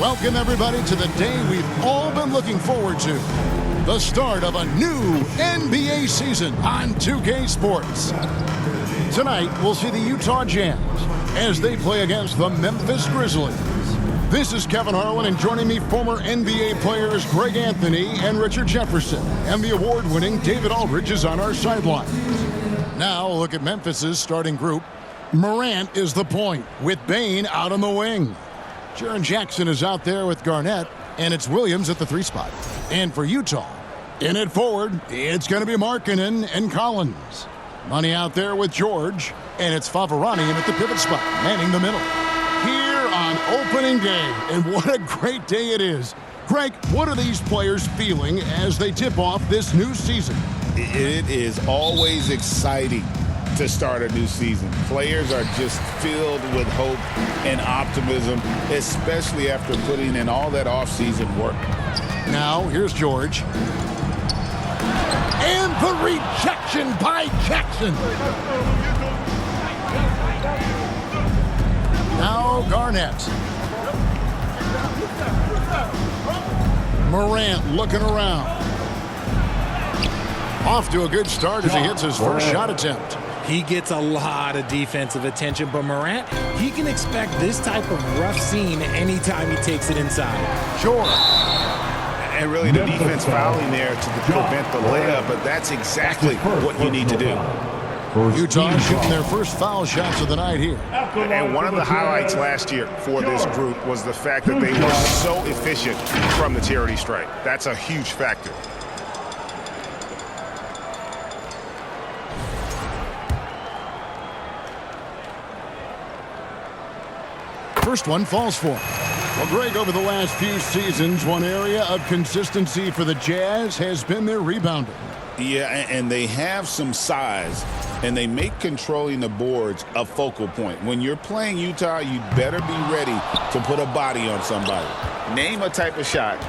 Welcome, everybody, to the day we've all been looking forward to. The start of a new NBA season on 2K Sports. Tonight, we'll see the Utah Jazz as they play against the Memphis Grizzlies. This is Kevin Harlan, and joining me, former NBA players Greg Anthony and Richard Jefferson. And the award-winning David Aldridge is on our sideline. Now, look at Memphis's starting group. Morant is the point, with Bane out on the wing. Jaren Jackson is out there with Garnett, and it's Williams at the 3 spot. And for Utah, in it forward, it's going to be Markkanen and Collins. Money out there with George, and it's Favorani in at the pivot spot, manning the middle. Here on opening day, and what a great day it is. Greg, what are these players feeling as they tip off this new season? It is always exciting to start a new season. Players are just filled with hope and optimism, especially after putting in all that off-season work. Now, here's George. And the rejection by Jackson. Now Garnett. Morant looking around. Off to a good start as he hits his first shot attempt. He gets a lot of defensive attention, but Morant, he can expect this type of rough scene anytime he takes it inside. Sure. And really the defense fouling there to prevent the layup, but that's exactly what you need to do. Utah shooting their first foul shots of the night here. And one of the highlights last year for this group was the fact that they were so efficient from the charity stripe. That's a huge factor. First one falls for him. Well, Greg, over the last few seasons, one area of consistency for the Jazz has been their rebounding. Yeah, and they have some size, and they make controlling the boards a focal point. When you're playing Utah, you better be ready to put a body on somebody. Name a type of shot.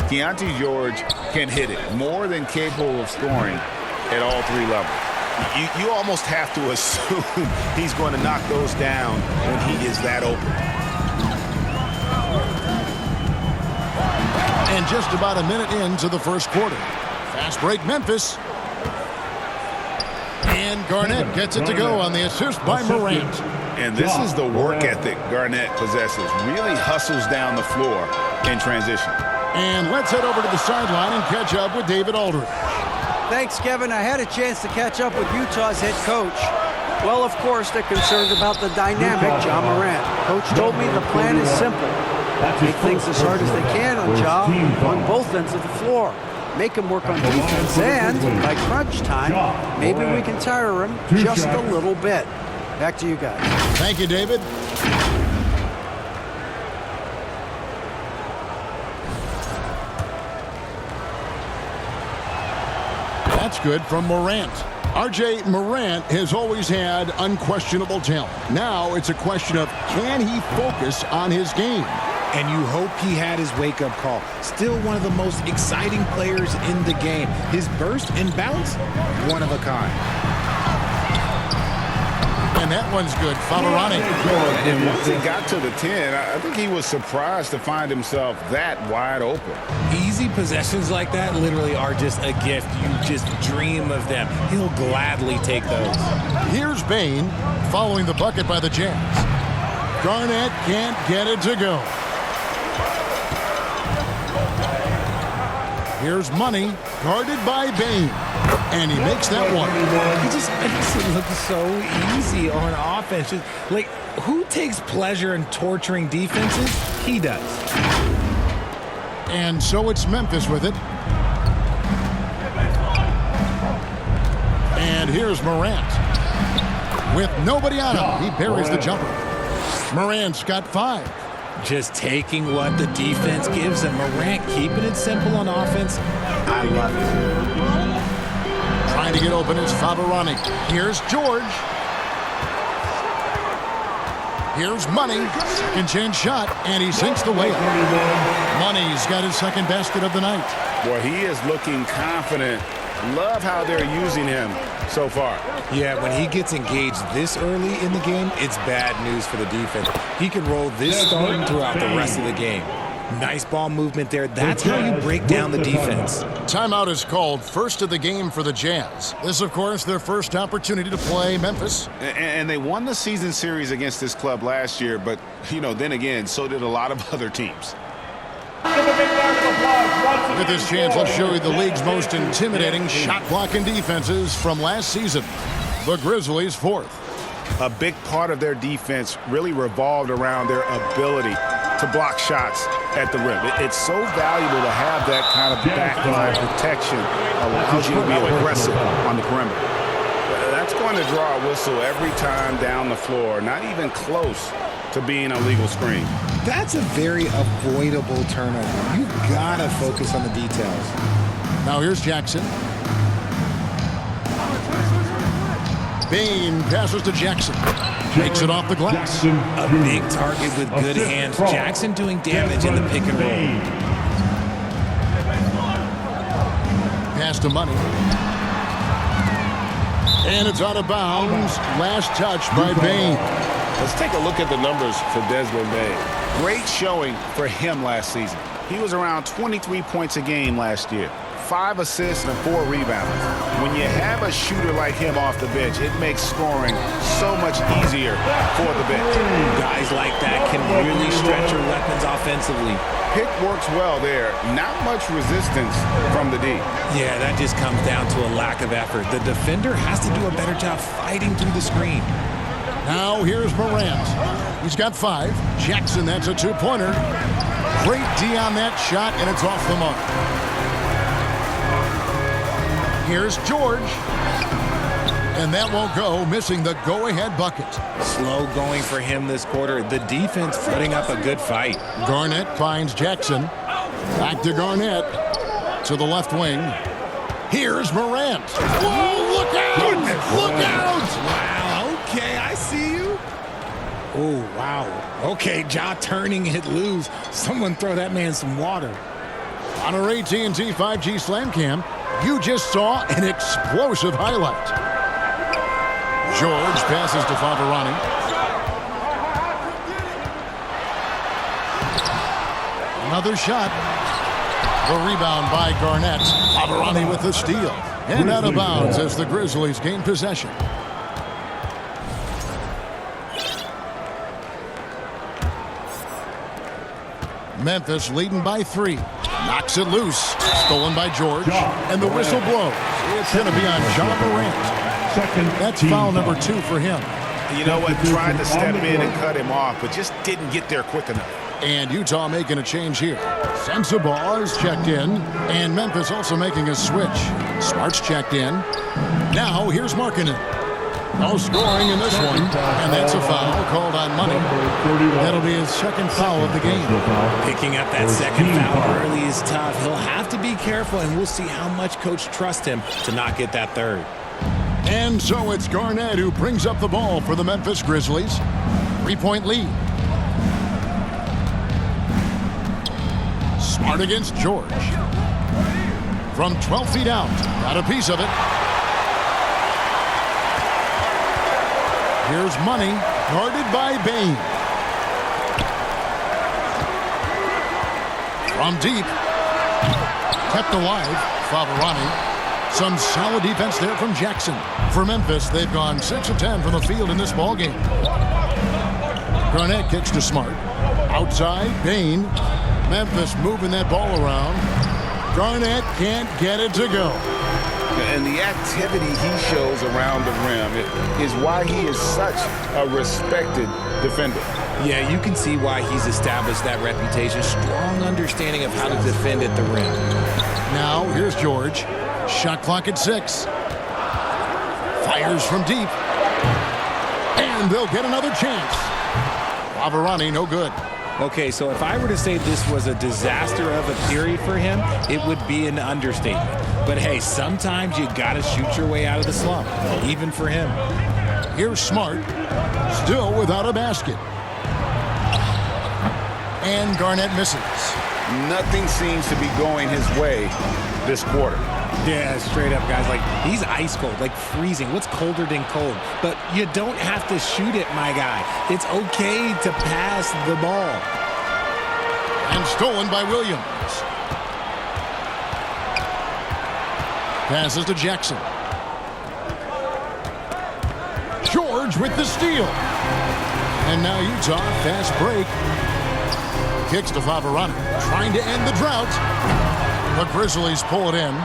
Keontae George can hit it, more than capable of scoring at all 3 levels. You almost have to assume he's going to knock those down when he is that open. And just about a minute into the first quarter. Fast break, Memphis. And Garnett gets it to go on the assist by Morant. And this is the work ethic Garnett possesses. Really hustles down the floor in transition. And let's head over to the sideline and catch up with David Aldridge. Thanks, Kevin. I had a chance to catch up with Utah's head coach. Well, of course, they're concerned about the dynamic Ja Morant. Coach told me the plan is simple. Make things as hard as they can on Ja on both ends of the floor. Make him work on defense, and by crunch time, maybe we can tire him just a little bit. Back to you guys. Thank you, David. That's good from Morant. R.J. Morant has always had unquestionable talent. Now it's a question of, can he focus on his game? And you hope he had his wake-up call. Still one of the most exciting players in the game. His burst and bounce, one of a kind. And that one's good. Favorani. And once he got to the 10, I think he was surprised to find himself that wide open. Easy possessions like that literally are just a gift. You just dream of them. He'll gladly take those. Here's Bane following the bucket by the Jazz. Garnett can't get it to go. Here's Money, guarded by Bane. And he makes that one. He just makes it look so easy on offense. Like, who takes pleasure in torturing defenses? He does. And so it's Memphis with it. And here's Morant. With nobody on him, he buries the jumper. Morant's got 5. Just taking what the defense gives him. Morant keeping it simple on offense. I love it. Trying to get open is Favorani. Here's George. Here's Money. Second chance shot, and he sinks the layup. Money's got his second basket of the night. Boy, he is looking confident. Love how they're using him so far. Yeah, when he gets engaged this early in the game, it's bad news for the defense. He can roll this starting throughout the rest of the game. Nice ball movement there. That's how you break down the defense. Timeout is called, first of the game for the Jazz. This, of course, their first opportunity to play Memphis. And they won the season series against this club last year, but, then again, so did a lot of other teams. With this chance, let's show you the league's most intimidating shot-blocking defenses from last season. The Grizzlies, fourth. A big part of their defense really revolved around their ability to block shots at the rim. It's so valuable to have that kind of backline protection. Allows you to be aggressive on the perimeter. That's going to draw a whistle every time down the floor. Not even close to being a legal screen. That's a very avoidable turnover. You've got to focus on the details. Now here's Jackson. Bain passes to Jackson. Takes it off the glass. A big target with good hands. Jackson doing damage in the pick and roll. Pass to Money. And it's out of bounds. Last touch by Bain. Let's take a look at the numbers for Desmond Bain. Great showing for him last season. He was around 23 points a game last year. 5 assists and 4 rebounds. When you have a shooter like him off the bench, it makes scoring so much easier for the bench. Guys like that can really stretch your weapons offensively. Pick works well there. Not much resistance from the D. Yeah, that just comes down to a lack of effort. The defender has to do a better job fighting through the screen. Now here's Morant. He's got 5. Jackson, that's a 2-pointer. Great D on that shot, and it's off the mark. Here's George. And that won't go, missing the go-ahead bucket. Slow going for him this quarter. The defense putting up a good fight. Garnett finds Jackson. Back to Garnett. To the left wing. Here's Morant. Whoa, look out! Look out! Wow, okay, I see you. Oh, wow. Okay, Ja turning it loose. Someone throw that man some water. On our AT&T 5G Slam Cam, you just saw an explosive highlight. George passes to Favarani. Another shot. The rebound by Garnett. Favarani with the steal. And out of bounds as the Grizzlies gain possession. Memphis leading by 3. Knocks it loose. Stolen by George. And the whistle blows. It's going to be on Ja Morant. That's foul number 2 for him. You know what? Tried to step in and cut him off, but just didn't get there quick enough. And Utah making a change here. Sensabaugh is checked in. And Memphis also making a switch. Smart's checked in. Now here's Markkanen. No scoring in this one. And that's a foul called on Money. That'll be his second foul of the game. Picking up that second foul early is tough. He'll have to be careful, and we'll see how much coach trusts him to not get that third. And so it's Garnett who brings up the ball for the Memphis Grizzlies. 3-point lead. Smart against George. From 12 feet out. Got a piece of it. Here's Money, guarded by Bain. From deep. Kept alive, Favarani. Some solid defense there from Jackson. For Memphis, they've gone 6 of 10 from the field in this ballgame. Garnett kicks to Smart. Outside, Bain. Memphis moving that ball around. Garnett can't get it to go. And the activity he shows around the rim is why he is such a respected defender. Yeah, you can see why he's established that reputation. Strong understanding of how to defend at the rim. Now, here's George. Shot clock at 6. Fires from deep. And they'll get another chance. Favarani, no good. Okay, so if I were to say this was a disaster of a period for him, it would be an understatement. But hey, sometimes you gotta shoot your way out of the slump, even for him. Here's Smart, still without a basket. And Garnett misses. Nothing seems to be going his way this quarter. Yeah, straight up, guys. Like, he's ice cold, like freezing. What's colder than cold? But you don't have to shoot it, my guy. It's okay to pass the ball. And stolen by Williams. Passes to Jackson. George with the steal. And now Utah, fast break. Kicks to Favarano, trying to end the drought. The Grizzlies pull it in.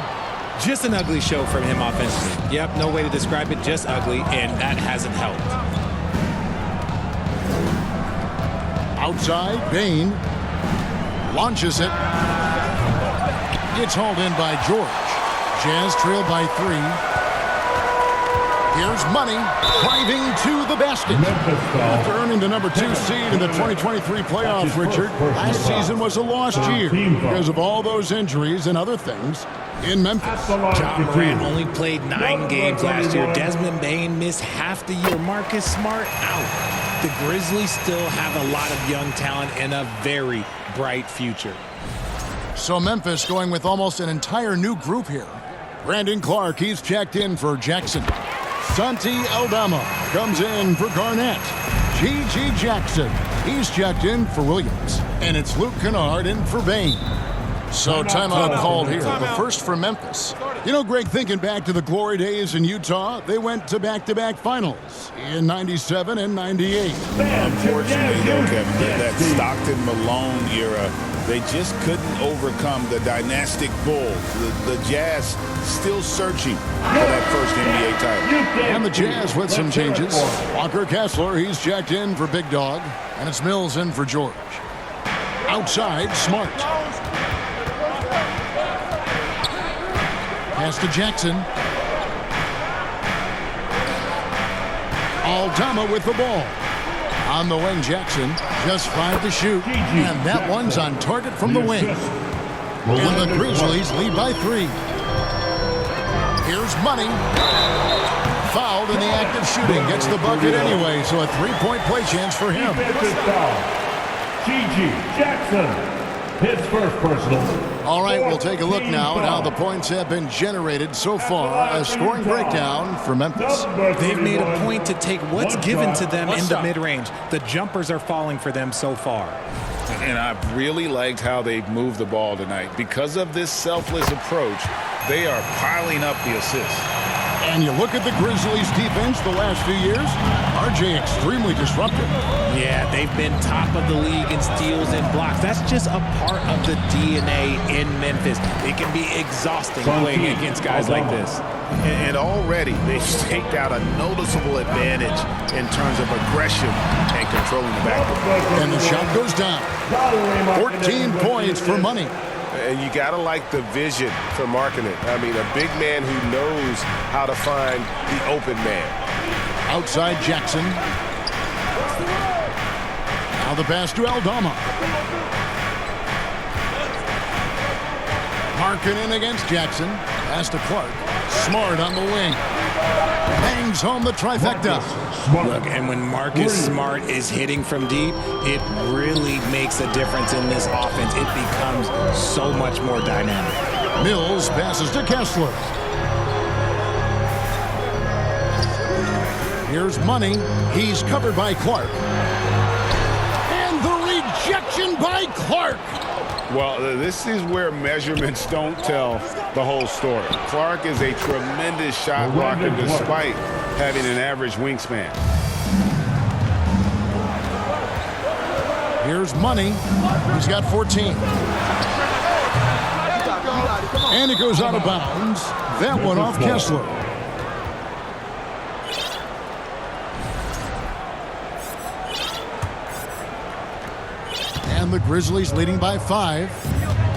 Just an ugly show from him offensively. Yep, no way to describe it, just ugly, and that hasn't helped. Outside, Bain launches it. It's hauled in by George. Jazz trail by 3. Here's Money driving to the basket. After earning the number 2 seed in the 2023 playoffs, Richard, last season was a lost year because of all those injuries and other things in Memphis. John Morant only played 9 games last year. Desmond Bain missed half the year. Marcus Smart out. The Grizzlies still have a lot of young talent and a very bright future. So Memphis going with almost an entire new group here. Brandon Clark, he's checked in for Jackson. Santi Aldama comes in for Garnett. G.G. Jackson, he's checked in for Williams. And it's Luke Kennard in for Bain. So timeout called here, the first for Memphis. You know, Greg, thinking back to the glory days in Utah, they went to back-to-back finals in 97 and 98. Unfortunately, though, Kevin, that Stockton-Malone era, they just couldn't overcome the dynastic Bulls. The Jazz still searching for that first NBA title. And the Jazz with some changes. Walker Kessler, he's checked in for Big Dog. And it's Mills in for George. Outside, Smart. Pass to Jackson. Aldama with the ball. On the wing, Jackson. Just 5 to shoot. And that one's on target from the wing. And the Grizzlies lead by 3. Here's Money. Fouled in the act of shooting. Gets the bucket anyway, so a 3-point play chance for him. G.G. Jackson. His first personal. All right, we'll take a look now at how the points have been generated so far. A scoring breakdown for Memphis. They've made a point to take what's given to them in the mid-range. The jumpers are falling for them so far. And I've really liked how they've moved the ball tonight. Because of this selfless approach, they are piling up the assists. And you look at the Grizzlies' defense the last few years, RJ extremely disruptive. Yeah, they've been top of the league in steals and blocks. That's just a part of the DNA in Memphis. It can be exhausting playing against guys like this. And already they've staked out a noticeable advantage in terms of aggression and controlling the backcourt. And the shot goes down. 14 points for Money. And you got to like the vision for marking it. I mean, a big man who knows how to find the open man. Outside Jackson. Now the pass to Aldama. Markkanen against Jackson. Pass to Clark. Smart on the wing. Bangs home the trifecta. Look, and when Marcus Smart is hitting from deep, it really makes a difference in this offense. It becomes so much more dynamic. Mills passes to Kessler. Here's Money. He's covered by Clark. And the rejection by Clark. Well, this is where measurements don't tell the whole story. Clark is a tremendous shot blocker despite having an average wingspan. Here's Money. He's got 14. And it goes out of bounds. That one off Kessler. And the Grizzlies leading by 5.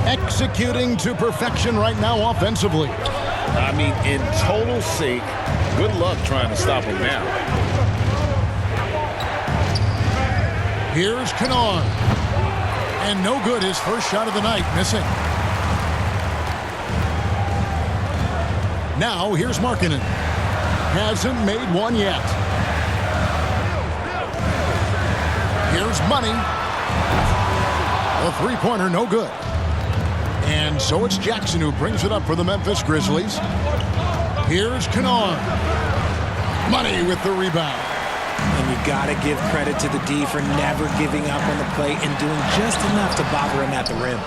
Executing to perfection right now offensively. I mean, in total sync. Good luck trying to stop him now. Here's Kennard. And no good, his first shot of the night, missing. Now here's Markkanen. Hasn't made one yet. Here's Money. A three-pointer, no good. And so it's Jackson who brings it up for the Memphis Grizzlies. Here's Kennard. Money with the rebound. And you got to give credit to the D for never giving up on the play and doing just enough to bother him at the rim.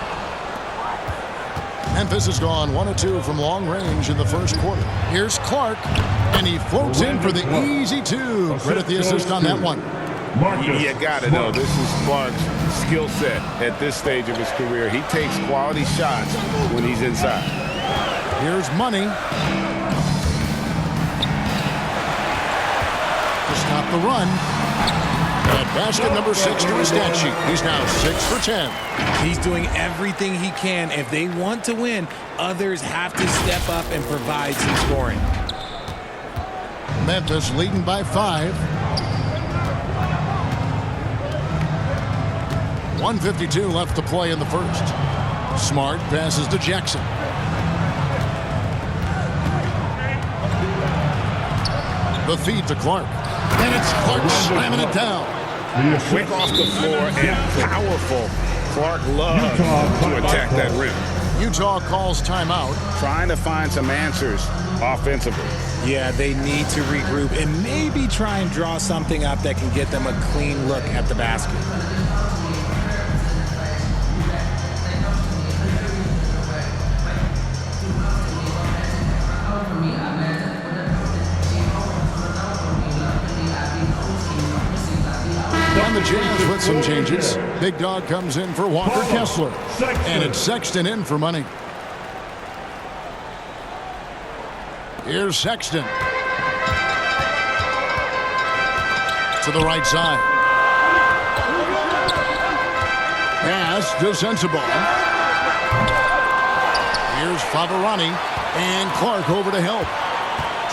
Memphis has gone 1 of 2 from long range in the first quarter. Here's Clark, and he floats in for the easy two. Credit the assist on that one. You got to know, this is Clark's skill set at this stage of his career. He takes quality shots when he's inside. Here's Money to stop the run. And basket number 6 to his stat sheet. He's now 6 for 10. He's doing everything he can. If they want to win, others have to step up and provide some scoring. Memphis leading by 5. 1:52 left to play in the first. Smart passes to Jackson. The feed to Clark. And it's Clark slamming it down. Quick off the floor and powerful. Clark loves to attack that rim. Utah calls timeout. Trying to find some answers offensively. Yeah, they need to regroup and maybe try and draw something up that can get them a clean look at the basket. And the Jazz with some changes. Big Dog comes in for Walker Kessler. And it's Sexton in for Money. Here's Sexton. To the right side. Pass to Sensabaugh. Here's Favarani. And Clark over to help.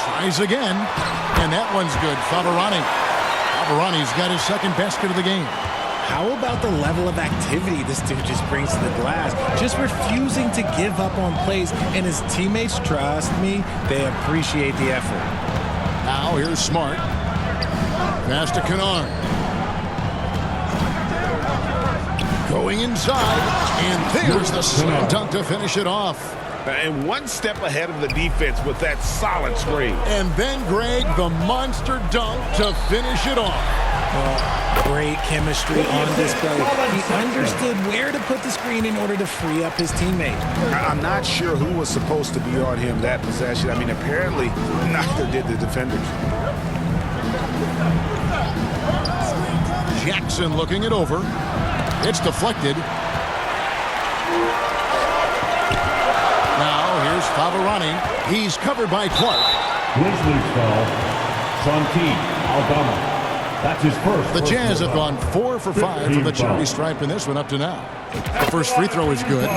Tries again. And that one's good. Favarani's got his second basket of the game. How about the level of activity this dude just brings to the glass? Just refusing to give up on plays, and his teammates, trust me, they appreciate the effort. Now here's Smart. Pass to Kennard. Going inside, and there's the slam dunk to finish it off. And one step ahead of the defense with that solid screen. And then Greg, the monster dunk to finish it off. Great chemistry on display. He understood where to put the screen in order to free up his teammate. I'm not sure who was supposed to be on him that possession. I mean, apparently neither did the defenders. Jackson looking it over. It's deflected. Now here's Favarani. He's covered by Clark. Grizzlies foul. Santi Aldama. That's his first. The Jazz have gone 4 for 5 from the charity stripe in this one up to now. The first free throw is good.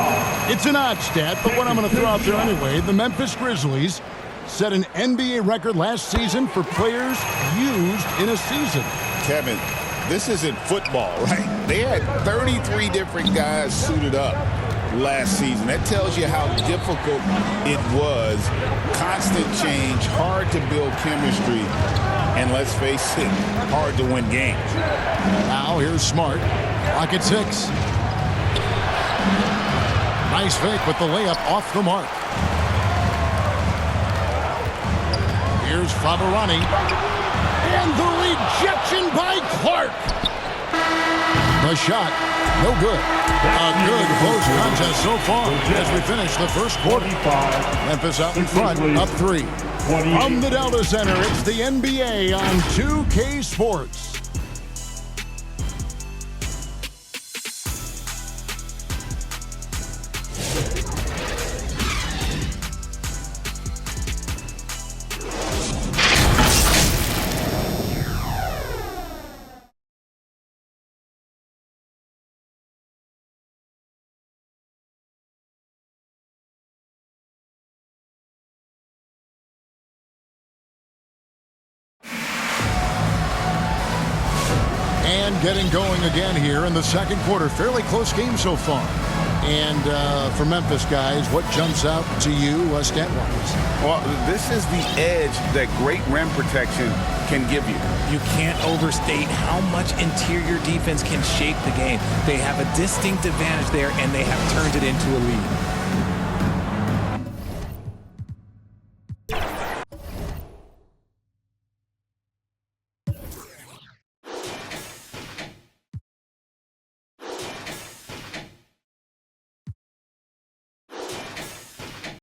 It's an odd stat, but what I'm going to throw out there anyway, the Memphis Grizzlies set an NBA record last season for players used in a season. Kevin, this isn't football, right? They had 33 different guys suited up last season. That tells you how difficult it was. Constant change, hard to build chemistry, and let's face it, hard to win games. Now here's Smart. Clock at 6. Nice fake with the layup off the mark. Here's Favarani. And the rejection by Clark. The shot, no good. A good close contest so far as we finish the first quarter. Memphis out in front, up 3. From the Delta Center, it's the NBA on 2K Sports. And getting going again here in the second quarter. Fairly close game so far. And for Memphis, guys, what jumps out to you stat-wise? Well, this is the edge that great rim protection can give you. You can't overstate how much interior defense can shape the game. They have a distinct advantage there, and they have turned it into a lead.